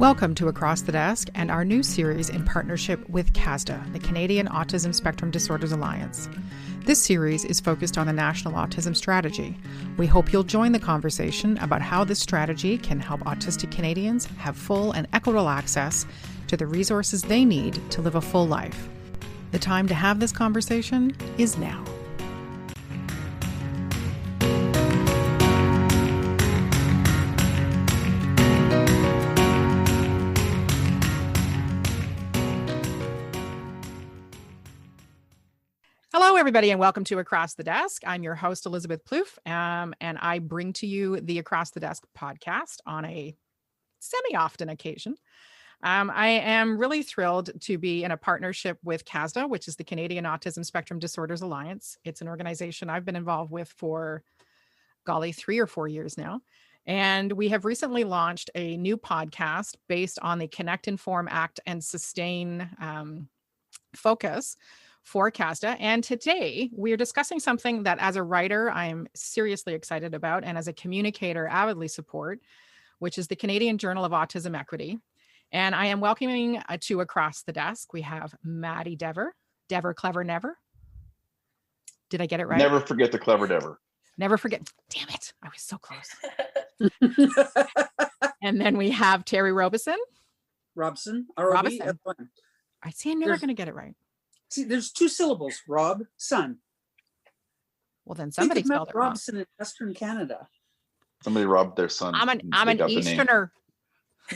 Welcome to Across the Desk and our new series in partnership with CASDA, the Canadian Autism Spectrum Disorders Alliance. This series is focused on the National Autism Strategy. We hope you'll join the conversation about how this strategy can help autistic Canadians have full and equitable access to the resources they need to live a full life. The time to have this conversation is now. Hello, everybody, and welcome to Across the Desk. I'm your host, Elizabeth Plouffe, and I bring to you the Across the Desk podcast on a semi-often occasion. I am really thrilled to be in a partnership with CASDA, which is the Canadian Autism Spectrum Disorders Alliance. It's an organization I've been involved with for, 3 or 4 years now. And we have recently launched a new podcast based on the Connect, Inform, Act, and Sustain focus for CASDA. And today we're discussing something that as a writer, I'm seriously excited about, and as a communicator, avidly support, which is the Canadian Journal of Autism Equity. And I am welcoming to Across the Desk, we have Maddy Dever. Dever, clever, never. Did I get it right? Never forget the clever Dever. Never forget. Damn it. I was so close. And then we have Terri Robson. Robson. Robson. I see, I'm never going to get it right. See, there's 2 syllables, Rob, son. Well, then somebody spelled it wrong. Robson in Western Canada. Somebody robbed their son. I'm an Easterner.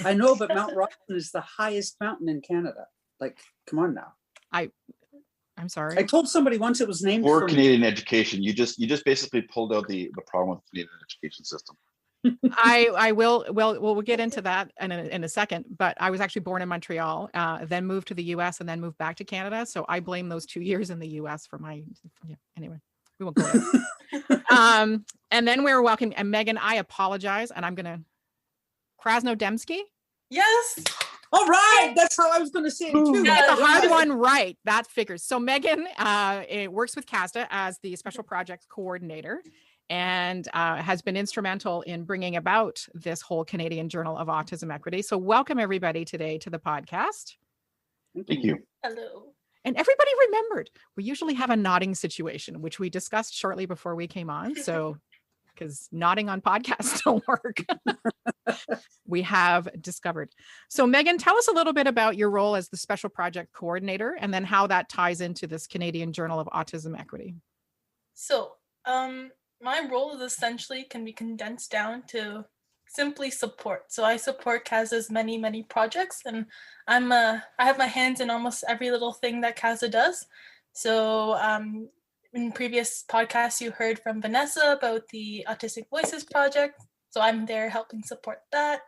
I know, but Mount Robson is the highest mountain in Canada. Like, come on now. I'm sorry. I told somebody once it was named for Canadian education. You just basically pulled out the problem with the Canadian education system. We'll get into that in a second, but I was actually born in Montreal, then moved to the US and then moved back to Canada. So I blame those 2 years in the US for anyway, we won't go there. And then we're welcoming, and Megan, I apologize, and I'm going to, Krasnodembski? Yes. All right. That's how I was going to say it too. Get the hard one right. That figures. So Megan works with CASDA as the Special Projects Coordinator, and has been instrumental in bringing about this whole Canadian Journal of Autism Equity. So welcome everybody today to the podcast. Thank you. Hello. And everybody remembered, we usually have a nodding situation, which we discussed shortly before we came on. So, because nodding on podcasts don't work, we have discovered. So Megan, tell us a little bit about your role as the Special Project Coordinator, and then how that ties into this Canadian Journal of Autism Equity. So, my role is essentially can be condensed down to simply support. So I support CASDA's many projects, and I have my hands in almost every little thing that CASDA does. So in previous podcasts, you heard from Vanessa about the Autistic Voices Project. So I'm there helping support that.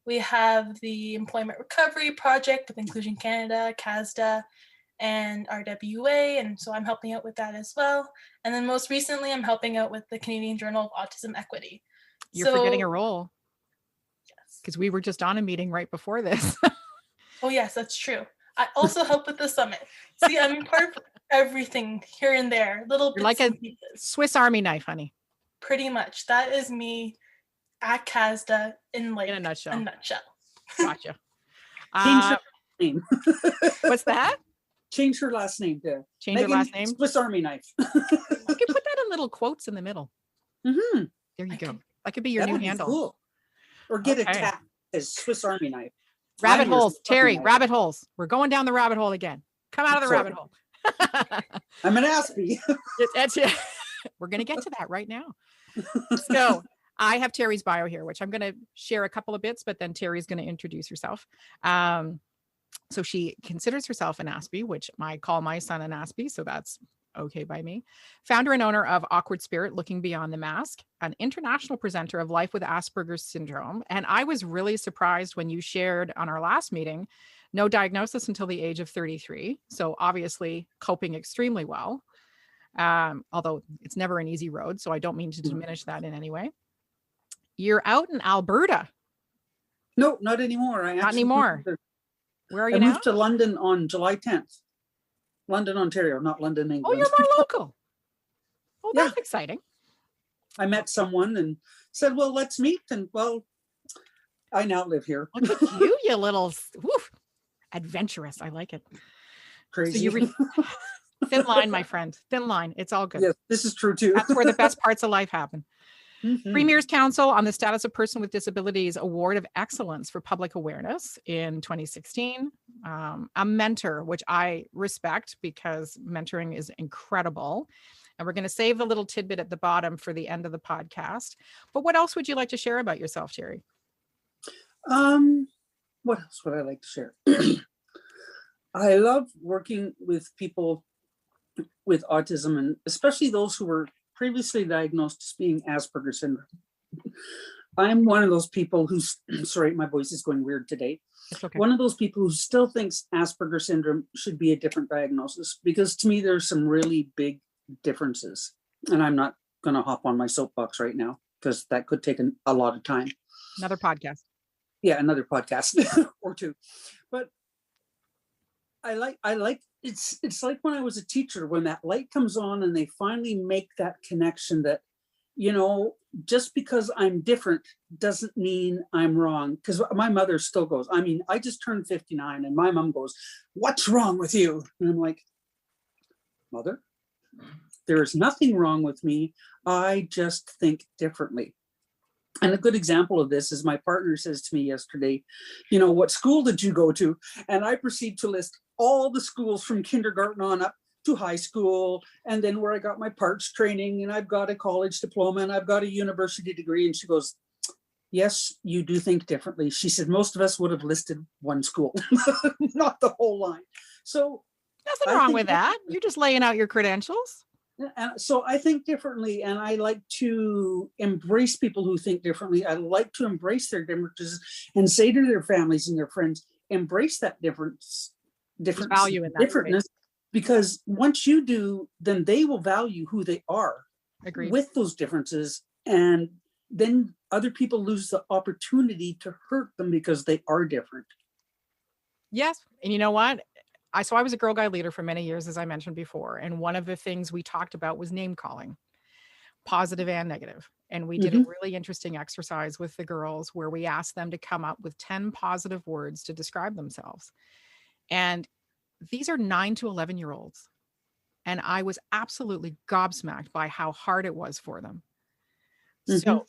We have the Employment Recovery Project with Inclusion Canada, CASDA, and RWA, and so I'm helping out with that as well. And then most recently, I'm helping out with the Canadian Journal of Autism Equity. You're forgetting a role. Yes. Because we were just on a meeting right before this. Oh yes, that's true. I also help with the summit. See, I'm part of everything here and there. Little bits. You're like a Swiss Army knife, honey. Pretty much. That is me at CASDA in a nutshell. Gotcha. Change her name. What's that? Change her last name to Change her last name. Swiss Army knife. You can put that in little quotes in the middle. Mm-hmm. There you go. That could be your new handle. Cool. Or get a tag as Swiss Army knife. Rabbit holes, Terri. Rabbit holes. We're going down the rabbit hole again. Come out of the rabbit hole. I'm an Aspie. We're going to get to that right now. So I have Terri's bio here, which I'm going to share a couple of bits, but then Terri's going to introduce herself. So she considers herself an Aspie, which I call my son an Aspie, so that's okay by me. Founder and owner of Awkward Spirit, Looking Beyond the Mask, an international presenter of Life with Asperger's Syndrome. And I was really surprised when you shared on our last meeting, no diagnosis until the age of 33. So obviously coping extremely well, although it's never an easy road. So I don't mean to diminish that in any way. You're out in Alberta. No, not anymore. Not anymore. Where are you now? I moved to London on July 10th. London, Ontario, not London, England. Oh, you're more local. Oh, that's exciting. I met someone and said, well, let's meet. And well, I now live here. Look at you, you little woof, adventurous. I like it. Crazy. So you thin line, my friend. Thin line. It's all good. Yes, this is true too. That's where the best parts of life happen. Mhm. Premier's Council on the Status of Person with Disabilities Award of Excellence for Public Awareness in 2016. A mentor, which I respect because mentoring is incredible. And we're going to save the little tidbit at the bottom for the end of the podcast. But what else would you like to share about yourself, Terri? What else would I like to share? I love working with people with autism, and especially those who were previously diagnosed as being Asperger's syndrome. I'm one of those people who's, sorry, my voice is going weird today. It's okay. One of those people who still thinks Asperger's syndrome should be a different diagnosis, because to me, there's some really big differences. And I'm not going to hop on my soapbox right now because that could take a lot of time. Another podcast. Yeah, another podcast or two. But I like it's like when I was a teacher, when that light comes on and they finally make that connection that, you know, just because I'm different doesn't mean I'm wrong. Because my mother still goes, I mean, I just turned 59 and my mom goes, "What's wrong with you?" And I'm like, "Mother, there is nothing wrong with me. I just think differently." And a good example of this is my partner says to me yesterday, "You know, what school did you go to?" And I proceed to list all the schools from kindergarten on up to high school, and then where I got my parts training, and I've got a college diploma, and I've got a university degree. And she goes, "Yes, you do think differently." She said, "Most of us would have listed one school, not the whole line." So Nothing wrong with that. You're just laying out your credentials. and so I think differently, and I like to embrace people who think differently. I like to embrace their differences and say to their families and their friends, embrace that difference, value in that, differentness, because once you do, then they will value who they are. Agreed. With those differences, and then other people lose the opportunity to hurt them because they are different. Yes. And you know what? I was a Girl Guide leader for many years, as I mentioned before. And one of the things we talked about was name calling, positive and negative. And we did a really interesting exercise with the girls where we asked them to come up with 10 positive words to describe themselves. And these are 9 to 11-year-olds. And I was absolutely gobsmacked by how hard it was for them. So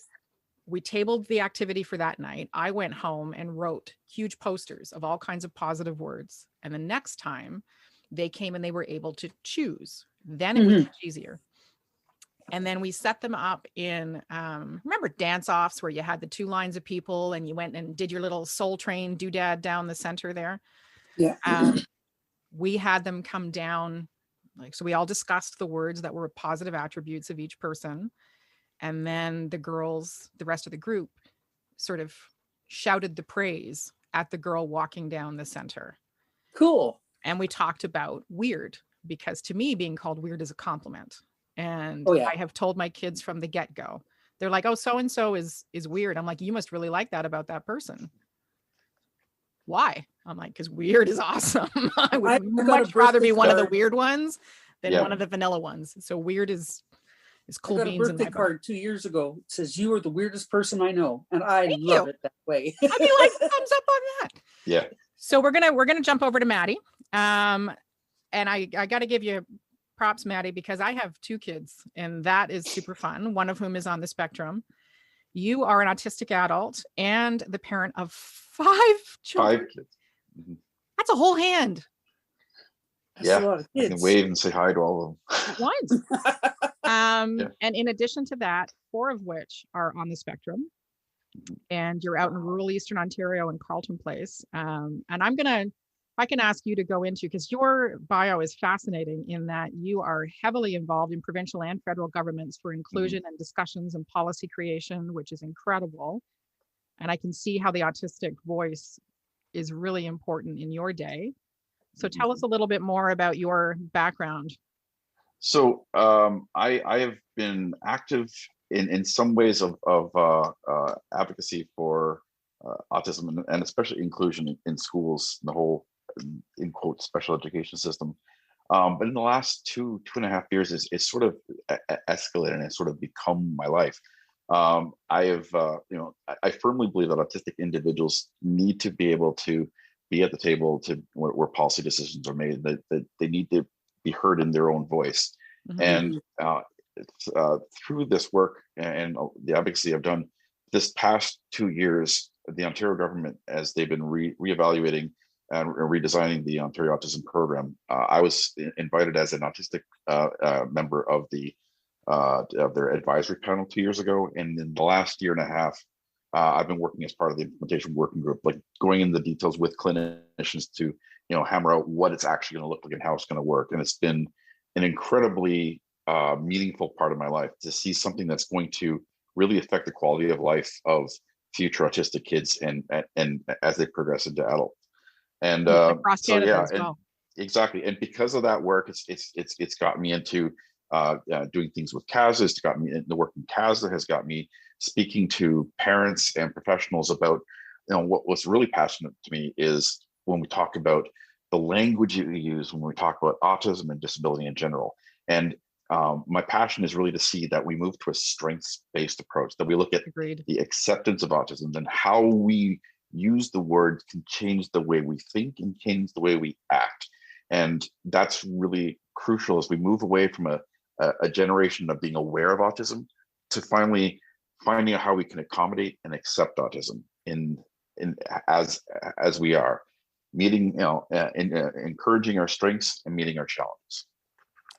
we tabled the activity for that night. I went home and wrote huge posters of all kinds of positive words. And the next time they came and they were able to choose, then it was much easier. And then we set them up in, remember dance offs where you had the 2 lines of people and you went and did your little Soul Train doodad down the center there. Yeah. We had them come down, so we all discussed the words that were positive attributes of each person. And then the girls, the rest of the group, sort of shouted the praise at the girl walking down the center. Cool. And we talked about weird, because to me, being called weird is a compliment. And I have told my kids from the get-go, they're like, "Oh, so-and-so is weird." I'm like, "You must really like that about that person." Why? I'm like, "Because weird is awesome." I would much rather be one of the weird ones than one of the vanilla ones. So weird is cool beans. I got a birthday card 2 years ago. It says, "You are the weirdest person I know," and I love it that way. I'd be like, thumbs up on that. Yeah. So we're gonna jump over to Maddy, and I got to give you props, Maddy, because I have 2 kids, and that is super fun. One of whom is on the spectrum. You are an autistic adult and the parent of 5 children. 5 kids. That's a whole hand. That's a lot of kids. I can wave and say hi to all of them. At once. And in addition to that, 4 of which are on the spectrum. And you're out in rural Eastern Ontario in Carleton Place. And I can ask you to go into, because your bio is fascinating in that you are heavily involved in provincial and federal governments for inclusion and discussions and policy creation, which is incredible. And I can see how the autistic voice is really important in your day. So tell us a little bit more about your background. So I have been active in some ways of advocacy for autism and especially inclusion in schools, the whole, in quote, special education system. But in the last two and a half years, it's sort of escalated and it's sort of become my life. I have, I firmly believe that autistic individuals need to be able to be at the table to where policy decisions are made, that they need to be heard in their own voice. Mhm. And through this work and the advocacy I've done this past 2 years, the Ontario government, as they've been reevaluating and redesigning the Ontario Autism program, I was invited as an autistic member of their advisory panel 2 years ago, and in the last year and a half, I've been working as part of the implementation working group, like going into the details with clinicians to hammer out what it's actually going to look like and how it's going to work. And it's been an incredibly meaningful part of my life to see something that's going to really affect the quality of life of future autistic kids and as they progress into adult. And Across so Canada yeah, as well. exactly. And because of that work, it's got me into doing things with CASDA. It's got me into work in CASDA, has got me speaking to parents and professionals about what's really passionate to me is when we talk about the language that we use when we talk about autism and disability in general. And my passion is really to see that we move to a strengths-based approach, that we look at Agreed. the acceptance of autism and how we use the word can change the way we think and change the way we act. And that's really crucial as we move away from a generation of being aware of autism to finally finding out how we can accommodate and accept autism as we are, meeting, encouraging our strengths and meeting our challenges.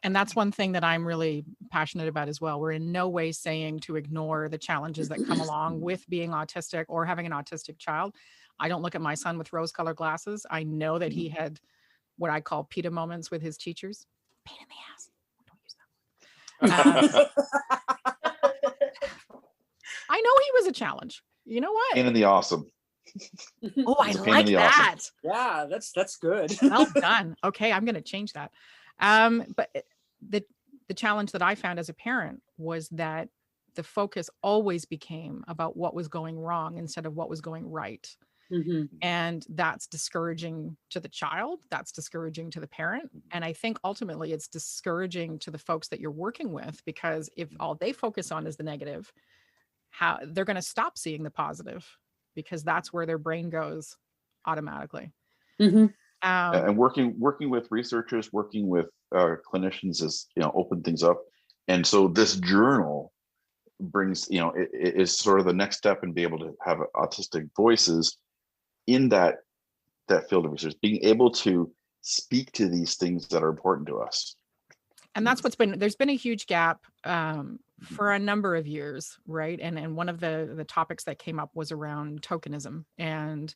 And that's one thing that I'm really passionate about as well. We're in no way saying to ignore the challenges that come along with being autistic or having an autistic child. I don't look at my son with rose-colored glasses. I know that he had what I call PETA moments with his teachers. Pain in the ass. Don't use that word. I know he was a challenge. You know what? Pain in the awesome. Oh, I like that. Awesome. Yeah, that's good. Well done. Okay, I'm going to change that. But the challenge that I found as a parent was that the focus always became about what was going wrong instead of what was going right. Mm-hmm. And that's discouraging to the child. That's discouraging to the parent. And I think ultimately it's discouraging to the folks that you're working with, because if all they focus on is the negative, how they're going to stop seeing the positive, because that's where their brain goes automatically. Mm-hmm. And working with researchers, working with clinicians is open things up. And so this journal brings it is sort of the next step in being able to have autistic voices in that field of research, being able to speak to these things that are important to us. And that's there's been a huge gap for a number of years, right? And one of the topics that came up was around tokenism. And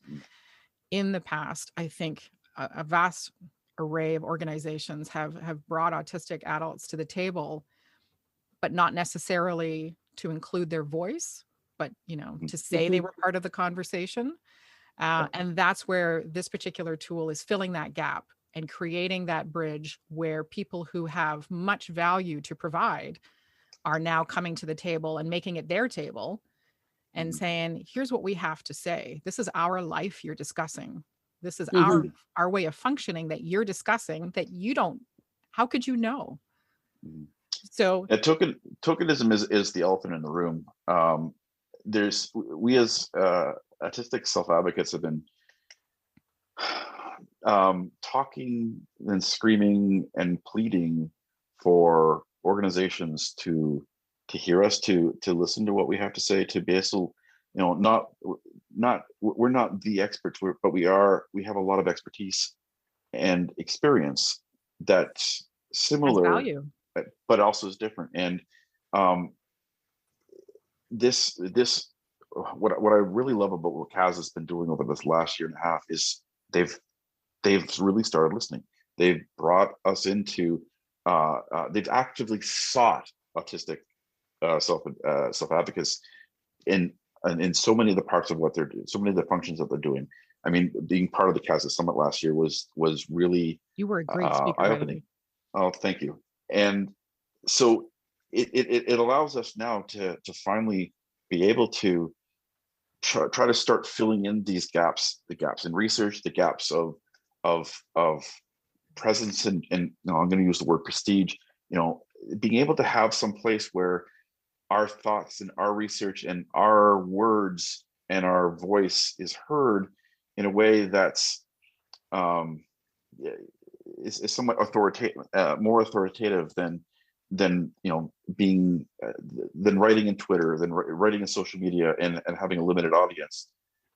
in the past, I think a vast array of organizations have brought autistic adults to the table, but not necessarily to include their voice, but to say they were part of the conversation. And that's where this particular tool is filling that gap and creating that bridge where people who have much value to provide are now coming to the table and making it their table and saying, here's what we have to say. This is our life you're discussing. This is our way of functioning that you're discussing that you don't, how could you know? So tokenism is the elephant in the room. We as autistic self-advocates have been talking and screaming and pleading for organizations to hear us, to listen to what we have to say, to be able, we're not the experts, but we have a lot of expertise and experience that's similar, value, but also is different. And this what I really love about what CASDA has been doing over this last year and a half is they've really started listening. They've brought us into they've actively sought autistic self-advocates in so many of the parts of what they're doing, so many of the functions that they're doing. I mean, being part of the CASDA Summit last year was really, you were a great speaker, eye-opening. Oh, thank you. And so it allows us now to finally be able to try to start filling in these gaps, the gaps in research, the gaps of presence, and I'm going to use the word prestige. Being able to have some place where our thoughts and our research and our words and our voice is heard in a way that's is somewhat authoritative, more authoritative than being than writing in Twitter, than writing in social media, and having a limited audience.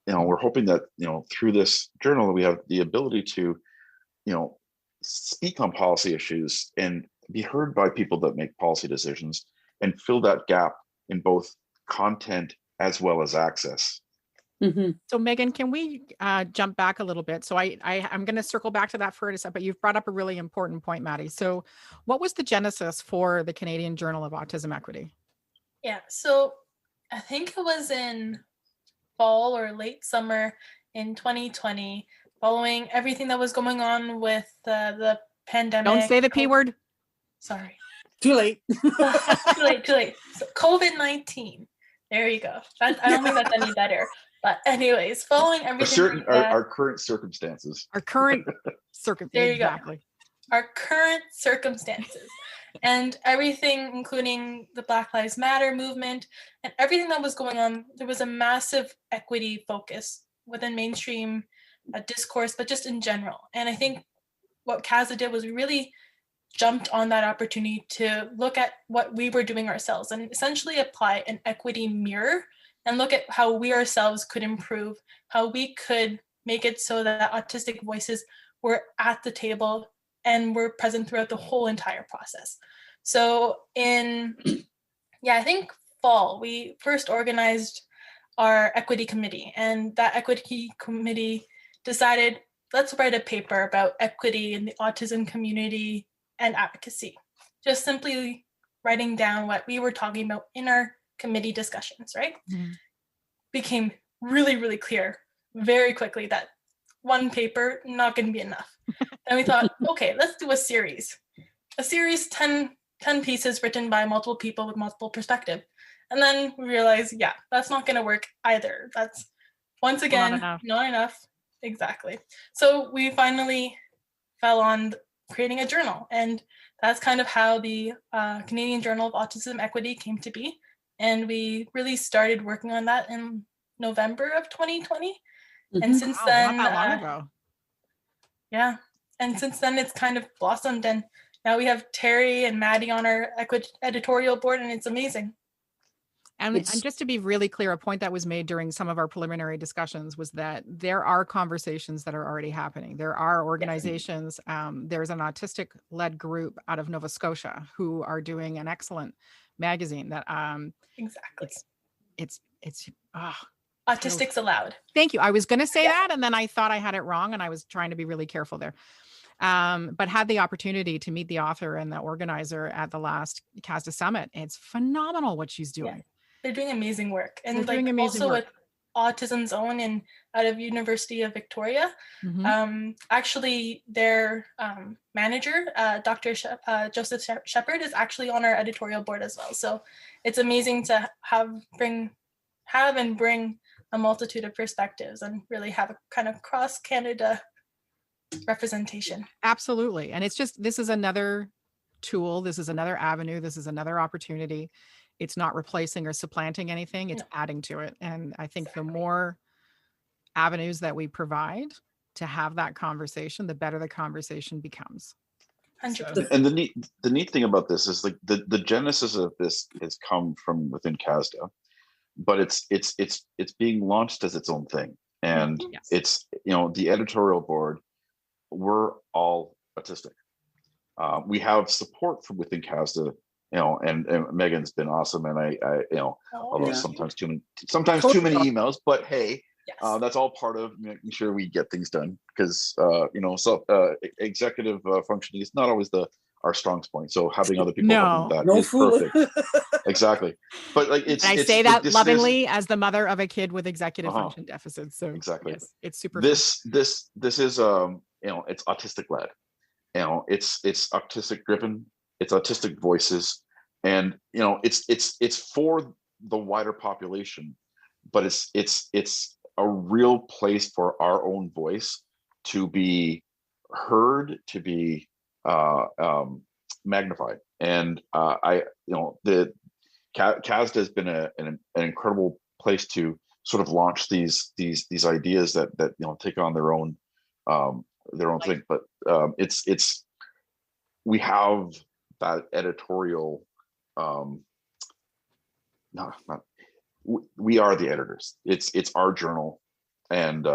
We're hoping that through this journal we have the ability to speak on policy issues and be heard by people that make policy decisions, and fill that gap in both content as well as access. Mm-hmm. So Megan, can we jump back a little bit? So I'm going to circle back to that for a second, but you've brought up a really important point, Maddy. So what was the genesis for the Canadian Journal of Autism Equity? Yeah, so I think it was in fall or late summer in 2020, following everything that was going on with the pandemic. Don't say the P word. Sorry. Too late. Too late. So COVID-19. There you go. I don't think that's any better. But anyways, following everything. Our current circumstances. Our current circumstances. There you exactly. Go. Our current circumstances. And everything, including the Black Lives Matter movement and everything that was going on, there was a massive equity focus within mainstream discourse, but just in general. And I think what CASDA did was we really jumped on that opportunity to look at what we were doing ourselves and essentially apply an equity mirror and look at how we ourselves could improve, how we could make it so that autistic voices were at the table and were present throughout the whole entire process. So I think fall, we first organized our equity committee, and that equity committee decided, let's write a paper about equity in the autism community and advocacy. Just simply writing down what we were talking about in our committee discussions, right? Mm-hmm. Became really, really clear very quickly that one paper not going to be enough. And we thought, okay, let's do a series 10 pieces written by multiple people with multiple perspective. And then we realized, yeah, that's not going to work either. That's once again not enough. Exactly. So we finally fell on creating a journal, and that's kind of how the Canadian Journal of Autism Equity came to be. And we really started working on that in November of 2020. Mm-hmm. And since then, not that long ago. Yeah. And since then it's kind of blossomed, and now we have Terri and Maddy on our editorial board, and it's amazing. And just to be really clear, a point that was made during some of our preliminary discussions was that there are conversations that are already happening. There are organizations. There's an autistic-led group out of Nova Scotia who are doing an excellent magazine that exactly. It's Autistics Allowed. Thank you. I was going to say that, and then I thought I had it wrong, and I was trying to be really careful there. But had the opportunity to meet the author and the organizer at the last CASDA Summit. It's phenomenal what she's doing. Yeah. They're doing amazing work. And also with Autism Zone and out of University of Victoria, actually their manager, Dr. Joseph Shepard, is actually on our editorial board as well. So it's amazing to bring a multitude of perspectives and really have a kind of cross Canada representation. Absolutely. And it's just, this is another tool. This is another avenue. This is another opportunity. It's not replacing or supplanting anything. It's adding to it. And I think the more avenues that we provide to have that conversation, the better the conversation becomes. 100%. And the neat thing about this is, like, the genesis of this has come from within CASDA, but it's being launched as its own thing. And it's, the editorial board, we're all autistic. We have support from within CASDA, and Megan's been awesome, and I although sometimes too many emails, but hey, that's all part of making sure we get things done, because executive functioning is not always our strong point. So having other people helping that is perfect. Exactly. But like I say that lovingly as the mother of a kid with executive function deficits. So exactly, yes, it's super. This is it's autistic led. It's autistic driven. It's autistic voices, and it's for the wider population, but it's a real place for our own voice to be heard, to be magnified. And the CASDA has been an incredible place to sort of launch these ideas that take on their own thing. But it's we have that editorial. We are the editors. It's our journal, and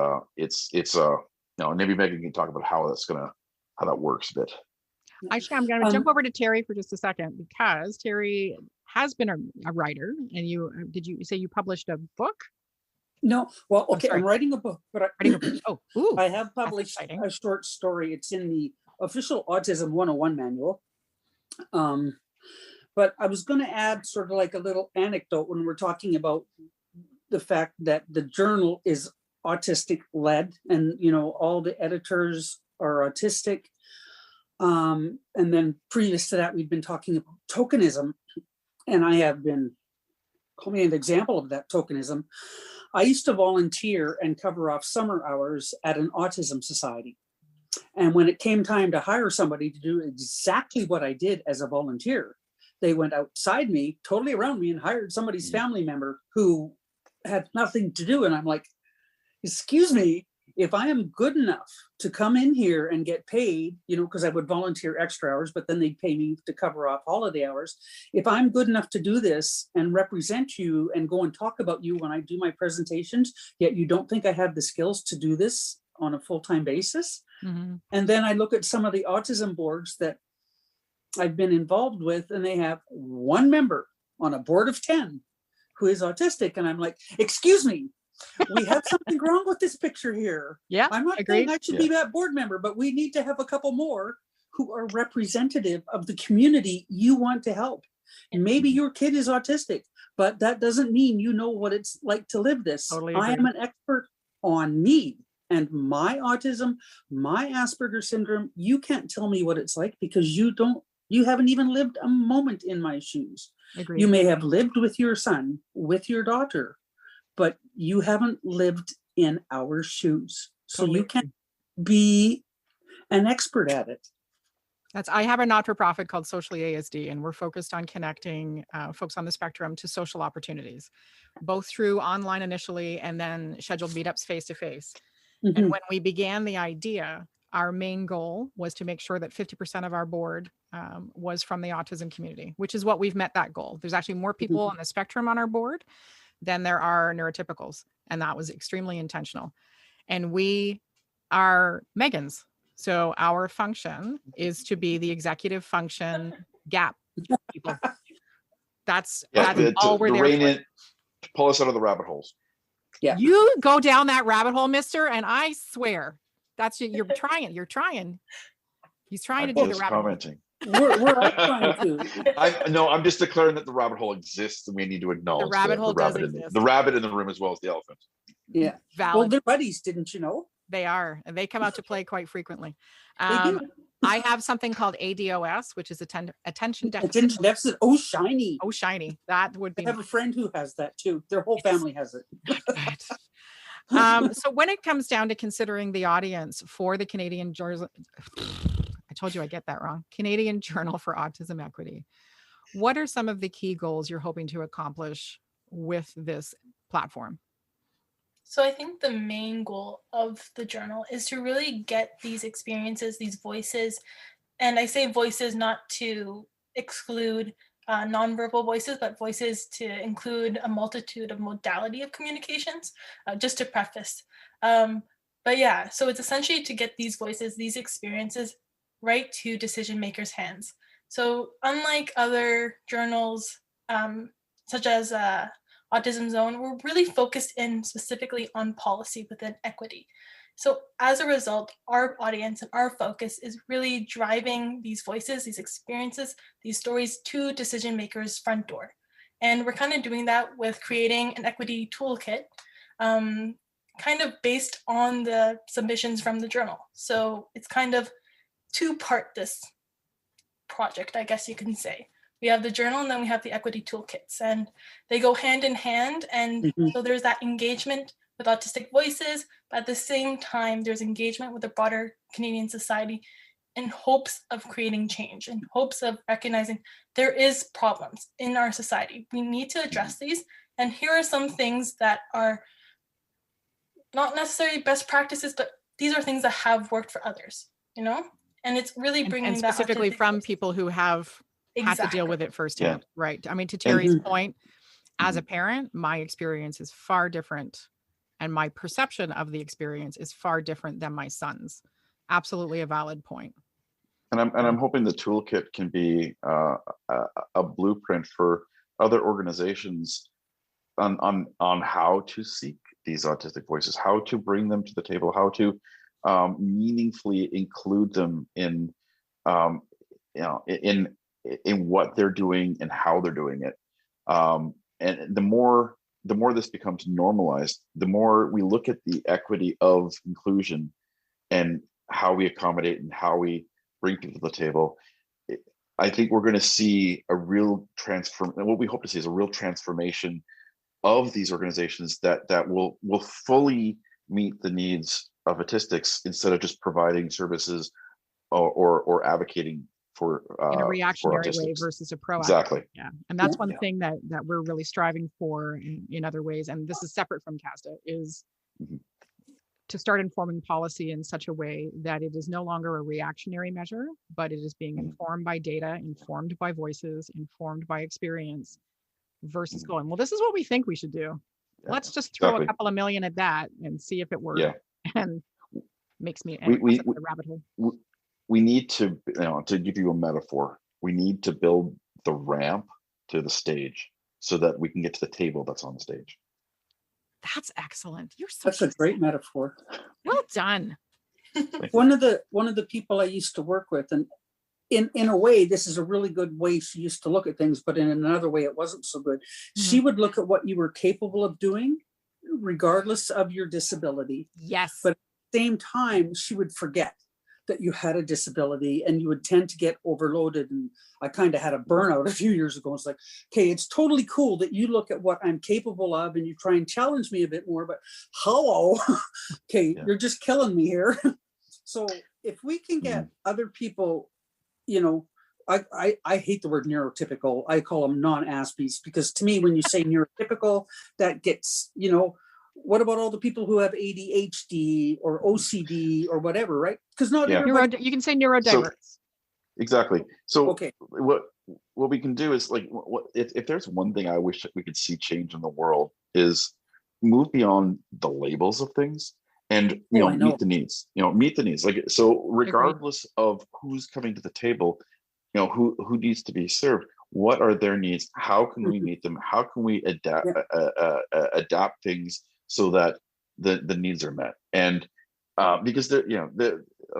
maybe Megan can talk about how that works a bit. Actually, I'm going to jump over to Terri for just a second, because Terri has been a writer, and did you say you published a book? No, well, okay, I'm writing a book, but I have published a short story. It's in the official Autism 101 manual. But I was going to add sort of like a little anecdote when we're talking about the fact that the journal is autistic led, and all the editors are autistic. And then previous to that, we've been talking about tokenism, and I have been, call me an example of that tokenism. I used to volunteer and cover off summer hours at an autism society. And when it came time to hire somebody to do exactly what I did as a volunteer, they went outside me, totally around me, and hired somebody's family member who had nothing to do. And I'm like, excuse me, if I am good enough to come in here and get paid, because I would volunteer extra hours, but then they'd pay me to cover off holiday hours. If I'm good enough to do this and represent you and go and talk about you when I do my presentations, yet you don't think I have the skills to do this on a full-time basis. Mm-hmm. And then I look at some of the autism boards that I've been involved with, and they have one member on a board of 10 who is autistic. And I'm like, excuse me, we have something wrong with this picture here. Yeah, I'm not saying I should be that board member, but we need to have a couple more who are representative of the community you want to help. And maybe your kid is autistic, but that doesn't mean you know what it's like to live this. Totally I am an expert on me and my autism, my Asperger's syndrome. You can't tell me what it's like because you haven't even lived a moment in my shoes. Agreed. You may have lived with your son, with your daughter, but you haven't lived in our shoes. So totally. You can't be an expert at it. I have a not-for-profit called Socially ASD, and we're focused on connecting folks on the spectrum to social opportunities, both through online initially and then scheduled meetups face-to-face. Mm-hmm. And when we began the idea, our main goal was to make sure that 50% of our board was from the autism community, which is what we've met that goal. There's actually more people on the spectrum on our board than there are neurotypicals. And that was extremely intentional. And we are Megans. So our function is to be the executive function gap people. That's all we're there for. Pull us out of the rabbit holes. Yeah. You go down that rabbit hole, mister, and I swear you're trying. He's trying to do the rabbit hole. We're all trying to. I'm just declaring that the rabbit hole exists, and we need to acknowledge the rabbit hole does exist. The rabbit in the room as well as the elephant. Yeah. Valid. Well, they're buddies, didn't you know? They are, and they come out to play quite frequently. I have something called ADOS, which is attention deficit. Oh, shiny. Oh, shiny. That would be. I have a friend who has that too. Their whole family has it. So when it comes down to considering the audience for the Canadian Journal, I told you I get that wrong. Canadian Journal for Autism Equity. What are some of the key goals you're hoping to accomplish with this platform? So I think the main goal of the journal is to really get these experiences, these voices, and I say voices not to exclude nonverbal voices, but voices to include a multitude of modality of communications, just to preface. But yeah, so it's essentially to get these voices, these experiences right to decision makers' hands. So unlike other journals, such as Autism Zone, we're really focused in specifically on policy within equity. So as a result, our audience and our focus is really driving these voices, these experiences, these stories to decision makers' front door. And we're kind of doing that with creating an equity toolkit, kind of based on the submissions from the journal. So it's kind of two-part this project, I guess you can say. We have the journal and then we have the equity toolkits, and they go hand in hand. And so there's that engagement with autistic voices, but at the same time, there's engagement with the broader Canadian society in hopes of creating change, in hopes of recognizing there is problems in our society. We need to address these. And here are some things that are not necessarily best practices, but these are things that have worked for others, you know? And it's really bringing and specifically from people who have had to deal with it firsthand, right? I mean, to Terri's point, as a parent, my experience is far different, and my perception of the experience is far different than my son's. Absolutely a valid point. And I'm hoping the toolkit can be a blueprint for other organizations on how to seek these autistic voices, how to bring them to the table, how to meaningfully include them in in what they're doing and how they're doing it. And the more this becomes normalized, the more we look at the equity of inclusion and how we accommodate and how we bring people to the table. I think we're going to see a real what we hope to see is a real transformation of these organizations that will fully meet the needs of autistics, instead of just providing services or advocating for in a reactionary way versus a proactive. Exactly. Yeah. And that's one thing that we're really striving for in other ways. And this is separate from CASDA, is to start informing policy in such a way that it is no longer a reactionary measure, but it is being informed by data, informed by voices, informed by experience, versus going, well, this is what we think we should do. Let's just throw a couple of million at that and see if it works. And makes me we the rabbit hole. We need to, to give you a metaphor, we need to build the ramp to the stage so that we can get to the table that's on the stage. That's excellent. That's a great metaphor. Well done. One of the people I used to work with, and in a way, this is a really good way she used to look at things, but in another way, it wasn't so good. She would look at what you were capable of doing, regardless of your disability. Yes. But at the same time, she would forget that you had a disability, and you would tend to get overloaded. And I kind of had a burnout a few years ago. It's like, okay, it's totally cool that you look at what I'm capable of and you try and challenge me a bit more, but hello, okay, you're just killing me here. So if we can get other people, I hate the word neurotypical. I call them non-Aspies, because to me, when you say neurotypical, that gets, what about all the people who have ADHD or OCD or whatever, right? Because not everybody... you can say neurodiverse. Exactly. So what we can do is, like, if there's one thing I wish we could see change in the world, is move beyond the labels of things and meet the needs. Meet the needs. Like, so regardless of who's coming to the table, who needs to be served, what are their needs? How can we meet them? How can we adapt things so that the needs are met? And because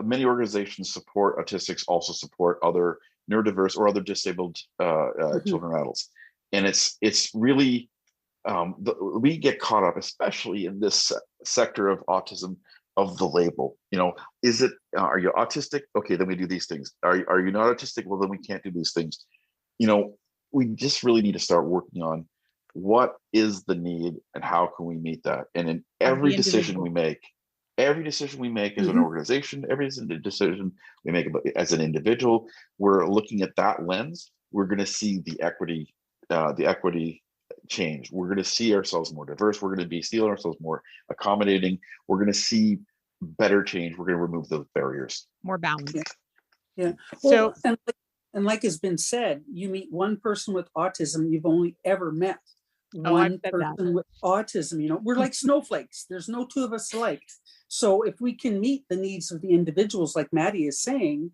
many organizations support autistics, also support other neurodiverse or other disabled children or adults, and it's really we get caught up, especially in this sector of autism, of the label. Is it, are you autistic? Okay, then we do these things. Are you not autistic? Well, then we can't do these things. We just really need to start working on what is the need and how can we meet that. And in every decision we make as an organization, every decision we make as an individual, we're looking at that lens. We're going to see the equity change. We're going to see ourselves more diverse. We're going to see ourselves more accommodating. We're going to see better change. We're going to remove those barriers. More balance. Yeah. Well, so, and like has been said, you meet one person with autism, you've only ever met one person with autism. We're like snowflakes. There's no two of us alike. So if we can meet the needs of the individuals, like Maddy is saying,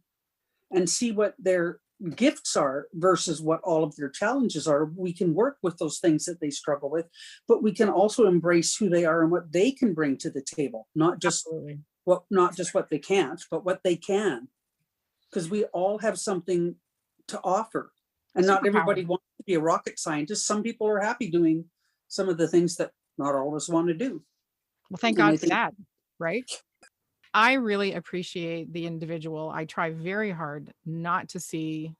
and see what their gifts are versus what all of their challenges are, we can work with those things that they struggle with, but we can also embrace who they are and what they can bring to the table. Not just what they can't, but what they can. Because we all have something to offer. And not everybody wants to be a rocket scientist. Some people are happy doing some of the things that not all of us want to do. Well, thank God for that, right? I really appreciate the individual. I try very hard not to see.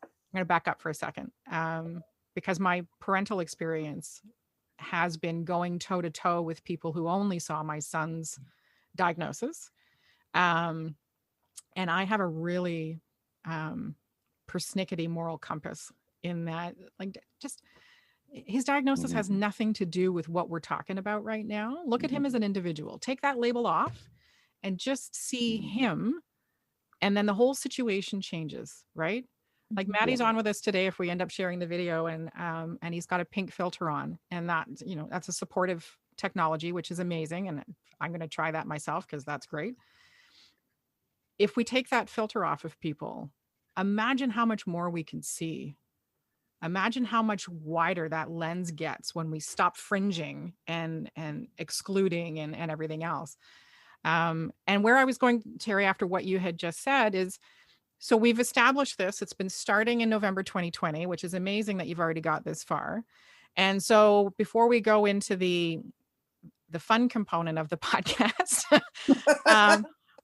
I'm going to back up for a second, because my parental experience has been going toe to toe with people who only saw my son's diagnosis. And I have a really persnickety moral compass in that, like, just his diagnosis has nothing to do with what we're talking about right now. Look at him as an individual. Take that label off and just see him. And then the whole situation changes, right? Like Maddy's on with us today if we end up sharing the video, and he's got a pink filter on, and that, you know, that's a supportive technology, which is amazing. And I'm going to try that myself because that's great. If we take that filter off of people, imagine how much more we can see. Imagine how much wider that lens gets when we stop fringing and excluding and everything else. And where I was going, Terri, after what you had just said is, so we've established this. It's been starting in November 2020, which is amazing that you've already got this far. And so before we go into the fun component of the podcast,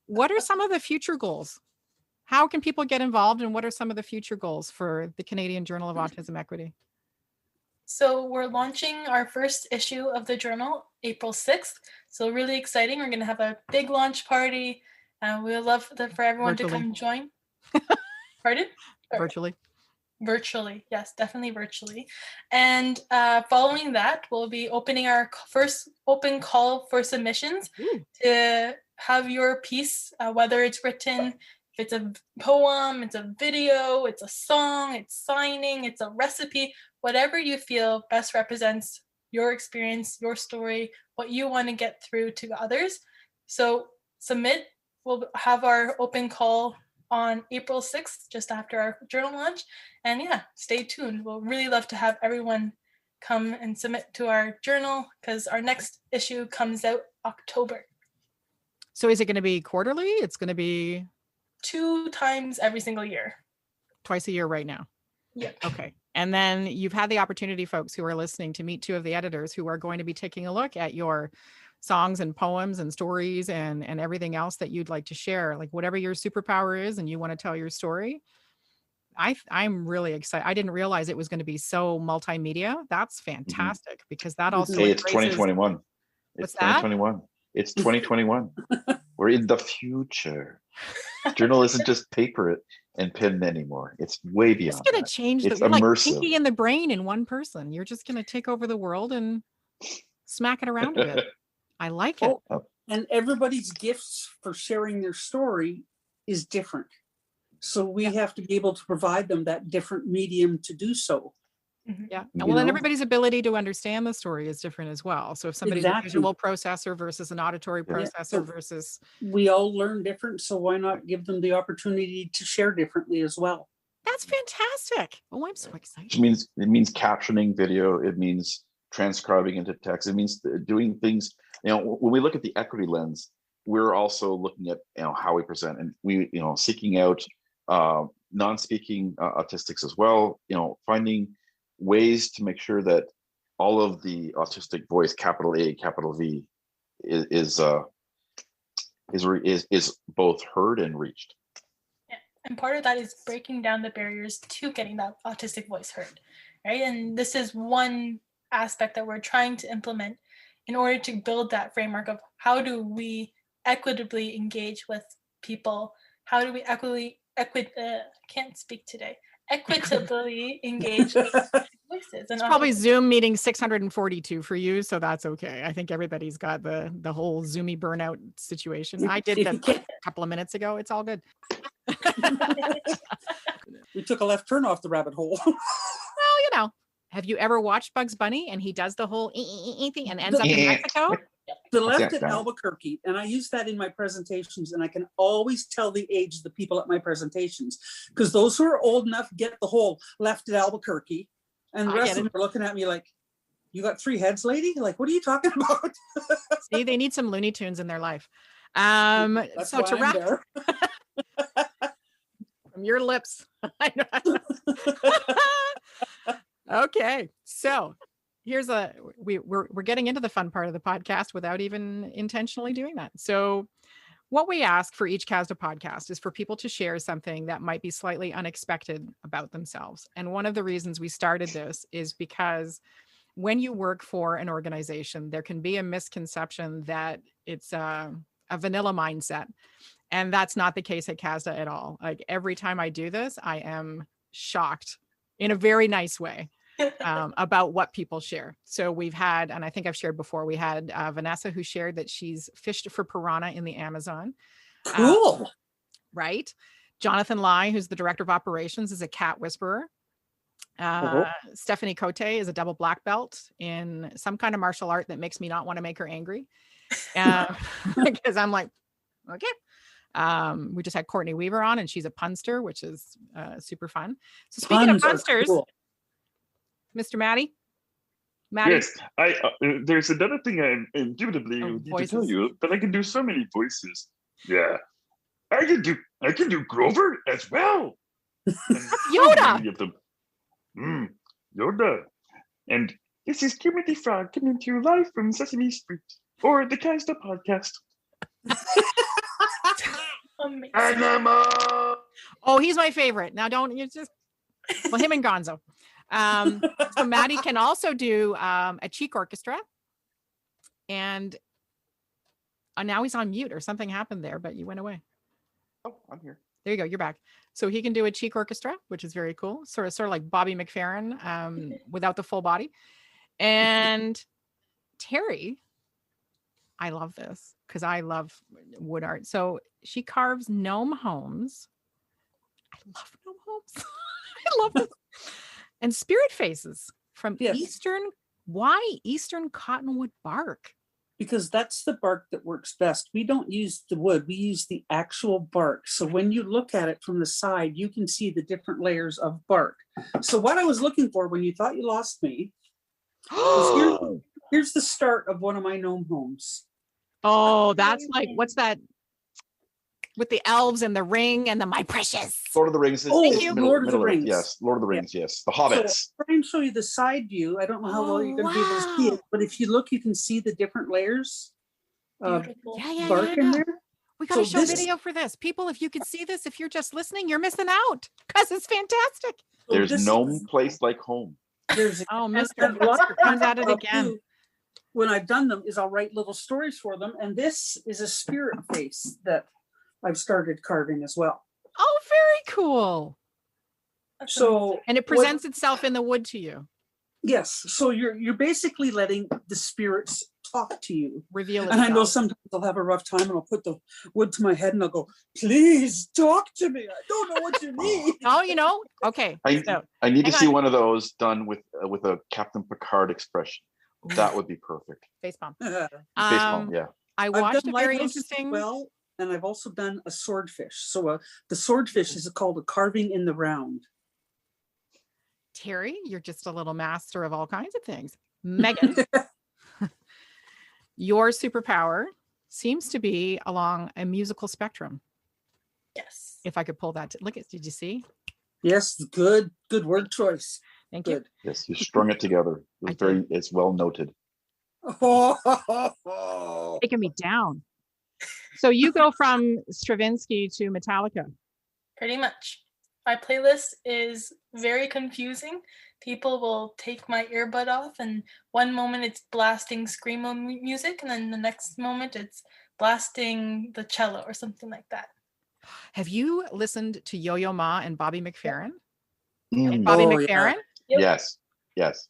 what are some of the future goals? How can people get involved, and what are some of the future goals for the Canadian Journal of Autism Equity? So we're launching our first issue of the journal April 6th. So really exciting. We're going to have a big launch party. We'd love for everyone to come join. Pardon? Virtually. Virtually. Yes, definitely virtually. And following that, we'll be opening our first open call for submissions to have your piece, whether it's written, if it's a poem, it's a video, it's a song, it's signing, it's a recipe, whatever you feel best represents your experience, your story, what you want to get through to others. So submit. We'll have our open call on April 6th, just after our journal launch. And yeah, stay tuned. We'll really love to have everyone come and submit to our journal, because our next issue comes out October. So is it going to be quarterly? It's going to be 2 times every single year. Twice a year right now? Yeah. Okay. And then you've had the opportunity, folks who are listening, to meet 2 of the editors who are going to be taking a look at your songs and poems and stories and everything else that you'd like to share, like whatever your superpower is and you want to tell your story. I'm really excited. I didn't realize it was going to be so multimedia. That's fantastic, because that also it's 2021. It's 2021. It's 2021. We're in the future. Journal isn't just paper and pen anymore. It's way beyond. It's going to change. It's you're immersive. Like Pinky in the Brain in one person. You're just going to take over the world and smack it around a bit. I like it. And everybody's gifts for sharing their story is different. So we have to be able to provide them that different medium to do so. Yeah. Well, and everybody's ability to understand the story is different as well. So if somebody's a visual processor versus an auditory processor versus... We all learn different, so why not give them the opportunity to share differently as well? That's fantastic. Oh, I'm so excited. It means captioning video. It means transcribing into text. It means doing things, when we look at the equity lens, we're also looking at, how we present, and we, seeking out non-speaking autistics as well, finding ways to make sure that all of the autistic voice, capital A, capital V, is both heard and reached. Yeah. And part of that is breaking down the barriers to getting that autistic voice heard, right? And this is one aspect that we're trying to implement in order to build that framework of how do we equitably engage with people? How do we equitably engage with voices? And it's probably Zoom meeting 642 for you, so that's okay. I think everybody's got the whole Zoomy burnout situation. I did that a couple of minutes ago. It's all good. We took a left turn off the rabbit hole. Well, have you ever watched Bugs Bunny and he does the whole thing and ends up in Mexico? The left at Albuquerque, and I use that in my presentations, and I can always tell the age of the people at my presentations, because those who are old enough get the whole left at Albuquerque, and the rest of them are looking at me like, you got 3 heads, lady? Like, what are you talking about? See, they need some Looney Tunes in their life. That's so to wrap from your lips. Okay, so here's we're getting into the fun part of the podcast without even intentionally doing that. So what we ask for each CASDA podcast is for people to share something that might be slightly unexpected about themselves. And one of the reasons we started this is because when you work for an organization, there can be a misconception that it's a vanilla mindset. And that's not the case at CASDA at all. Like every time I do this, I am shocked in a very nice way about what people share. So we've had, and I think I've shared before, we had Vanessa who shared that she's fished for piranha in the Amazon. Cool. Right. Jonathan Lai, who's the director of operations, is a cat whisperer. Stephanie Cote is a double black belt in some kind of martial art that makes me not want to make her angry. Because I'm like, okay. We just had Courtney Weaver on, and she's a punster, which is super fun. So speaking of punsters, cool. Mr. Maddy. Yes, there's another thing I indubitably need to tell you, but I can do so many voices. Yeah, I can do Grover as well. Yoda. Many of them. Yoda. And this is Kermit the Frog coming to you live from Sesame Street or the CASDA podcast. Animal. Oh, he's my favorite. Now you just him and Gonzo. So Maddy can also do a cheek orchestra, and now he's on mute or something happened there, but you went away. Oh, I'm here. There you go. You're back. So he can do a cheek orchestra, which is very cool. Sort of like Bobby McFerrin without the full body. And Terri, I love this because I love wood art. So she carves gnome homes. I love gnome homes. I love this. And spirit faces from Eastern cottonwood bark. Because that's the bark that works best. We don't use the wood, we use the actual bark. So when you look at it from the side, you can see the different layers of bark. So what I was looking for when you thought you lost me, here's the start of one of my gnome homes. Oh, that's like, what's that? With the elves and the ring and the my precious. Lord of the Rings. Lord of the Rings. Yes, Lord of the Rings. Yes, the Hobbits. So I'll try and show you the side view. I don't know how well you're going to be able to see it, but if you look, you can see the different layers of bark in there. We got to show video for this. People, if you could see this, if you're just listening, you're missing out because it's fantastic. There's no place like home. Mr. comes at it again. When I've done them is I'll write little stories for them. And this is a spirit face that I've started carving as well. Oh, very cool. And it presents itself in the wood to you. Yes. So you're basically letting the spirits talk to you. Reveal it. And I know sometimes I'll have a rough time and I'll put the wood to my head and I'll go, please talk to me. I don't know what you need. Oh, okay. I need to see one of those done with a Captain Picard expression. That would be perfect. Facepalm. Facepalm, yeah. I watched a very interesting. Well, and I've also done a swordfish. So the swordfish is called a carving in the round. Terri, you're just a little master of all kinds of things. Megan, your superpower seems to be along a musical spectrum. Yes. If I could pull that. Did you see? Yes, good word choice. Thank you. Yes, you strung it together. It's well noted. Taking me down. So you go from Stravinsky to Metallica. Pretty much. My playlist is very confusing. People will take my earbud off, and one moment it's blasting screamo music, and then the next moment it's blasting the cello or something like that. Have you listened to Yo-Yo Ma and Bobby McFerrin? Bobby McFerrin? Yeah. Yes.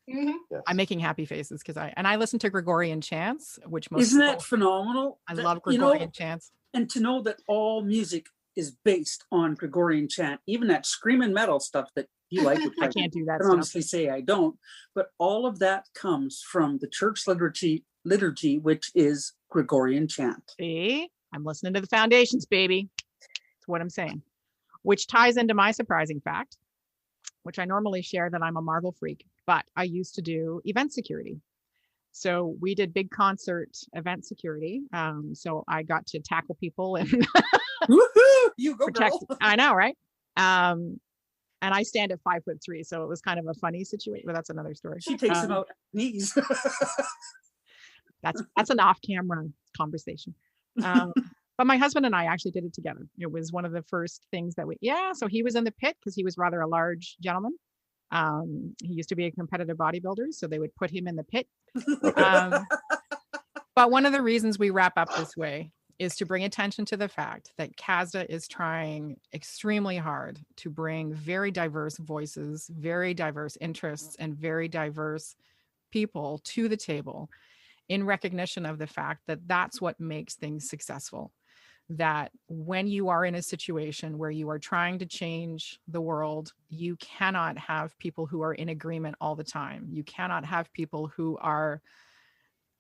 Mm-hmm. Yes. I'm making happy faces because I listen to Gregorian chants, which isn't that phenomenal? I love Gregorian chants. And to know that all music is based on Gregorian chant, even that screaming metal stuff that you like. I can't do that. I can honestly say I don't, but all of that comes from the church liturgy, which is Gregorian chant. See, I'm listening to the foundations, baby. That's what I'm saying. Which ties into my surprising fact, which I normally share that I'm a Marvel freak, but I used to do event security. So we did big concert event security. So I got to tackle people and woohoo! You go, protect. Girl. I know, right? And I stand at 5'3", so it was kind of a funny situation. But that's another story. She takes them out knees. That's an off-camera conversation. But my husband and I actually did it together. It was one of the first things that so he was in the pit because he was rather a large gentleman. He used to be a competitive bodybuilder, so they would put him in the pit. But one of the reasons we wrap up this way is to bring attention to the fact that CASDA is trying extremely hard to bring very diverse voices, very diverse interests, and very diverse people to the table in recognition of the fact that that's what makes things successful. That when you are in a situation where you are trying to change the world, you cannot have people who are in agreement all the time. You cannot have people who are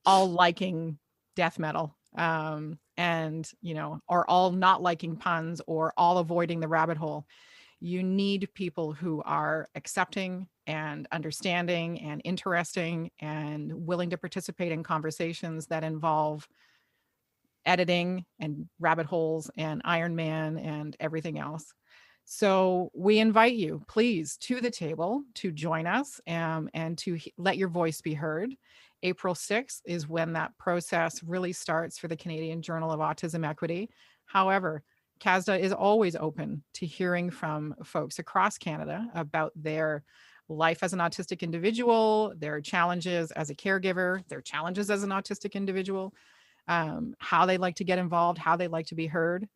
all liking death metal, and, you know, or all not liking puns or all avoiding the rabbit hole. You need people who are accepting and understanding and interesting and willing to participate in conversations that involve editing and rabbit holes and Iron Man and everything else. So we invite you, please, to the table to join us, and to let your voice be heard. April 6th is when that process really starts for the Canadian Journal of Autism Equity. However, CASDA is always open to hearing from folks across Canada about their life as an autistic individual, their challenges as a caregiver, their challenges as an autistic individual, how they like to get involved, how they like to be heard.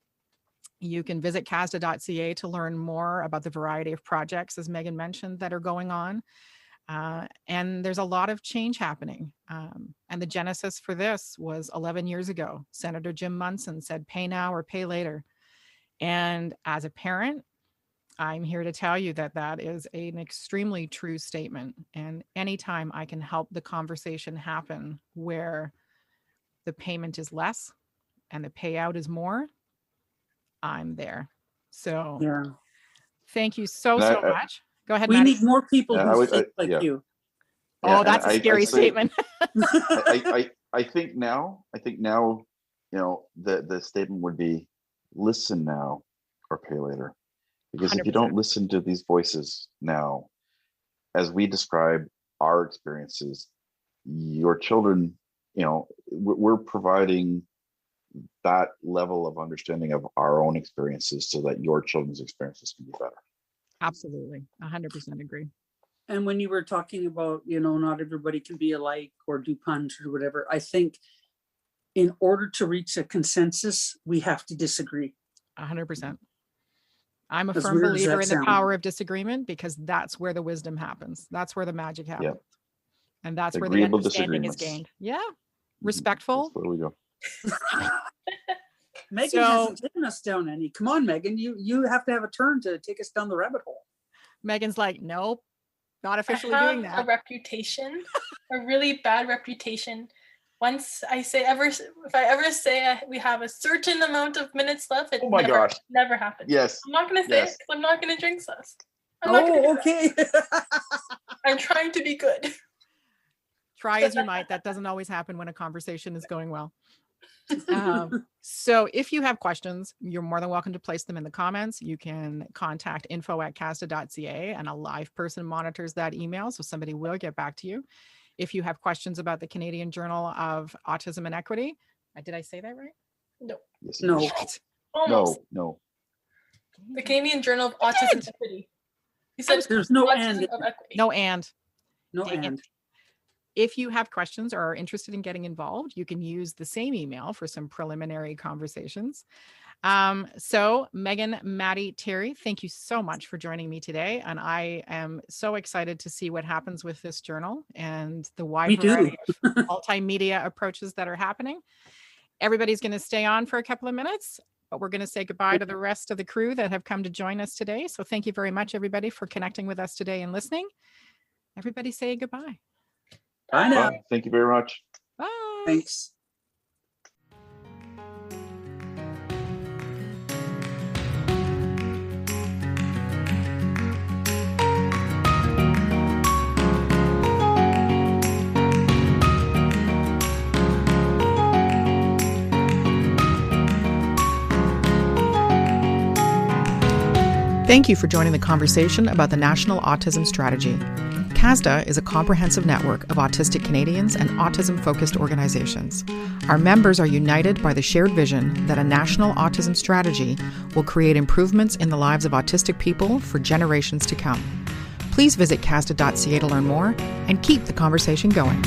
You can visit CASDA.ca to learn more about the variety of projects, as Megan mentioned, that are going on. And there's a lot of change happening. And the genesis for this was 11 years ago. Senator Jim Munson said, pay now or pay later. And as a parent, I'm here to tell you that that is an extremely true statement. And anytime I can help the conversation happen where the payment is less and the payout is more, I'm there. So Yeah. Thank you so much. Go ahead, We Maddy. need more people who think like yeah. you. Oh, that's a scary statement. I think now, you know, the statement would be listen now or pay later. Because 100%. If you don't listen to these voices now, as we describe our experiences, your children, you know, we're providing that level of understanding of our own experiences so that your children's experiences can be better. Absolutely. 100% agree. And when you were talking about, you know, not everybody can be alike or do puns or whatever, I think in order to reach a consensus, we have to disagree. 100%. I'm a firm believer in the power of disagreement, because that's where the wisdom happens. That's where the magic happens. Yep. And that's where the understanding is gained. Yeah. Respectful. That's where we go. Megan hasn't taken us down any. Come on, Megan. You have to have a turn to take us down the rabbit hole. Megan's like, nope, not officially doing that. A reputation, a really bad reputation. Once I say if I ever say we have a certain amount of minutes left, it never happens. Yes. I'm not going to say it because I'm not going to jinx us. Okay. I'm trying to be good. Try as you might. That doesn't always happen when a conversation is going well. So if you have questions, you're more than welcome to place them in the comments. You can contact info@casda.ca, and a live person monitors that email, so somebody will get back to you. If you have questions about the Canadian Journal of Autism and Equity, did I say that right? No. Yes, no. Almost. No. The Canadian Journal of Autism and Equity. He said there's no and. No and. No and. If you have questions or are interested in getting involved, you can use the same email for some preliminary conversations. So Megan, Maddy, Terri, thank you so much for joining me today. And I am so excited to see what happens with this journal and the wide variety of multimedia approaches that are happening. Everybody's going to stay on for a couple of minutes, but we're going to say goodbye to the rest of the crew that have come to join us today. So thank you very much, everybody, for connecting with us today and listening. Everybody say goodbye. Bye now. Thank you very much. Bye. Thanks. Thank you for joining the conversation about the National Autism Strategy. CASDA is a comprehensive network of autistic Canadians and autism-focused organizations. Our members are united by the shared vision that a national autism strategy will create improvements in the lives of autistic people for generations to come. Please visit CASDA.ca to learn more and keep the conversation going.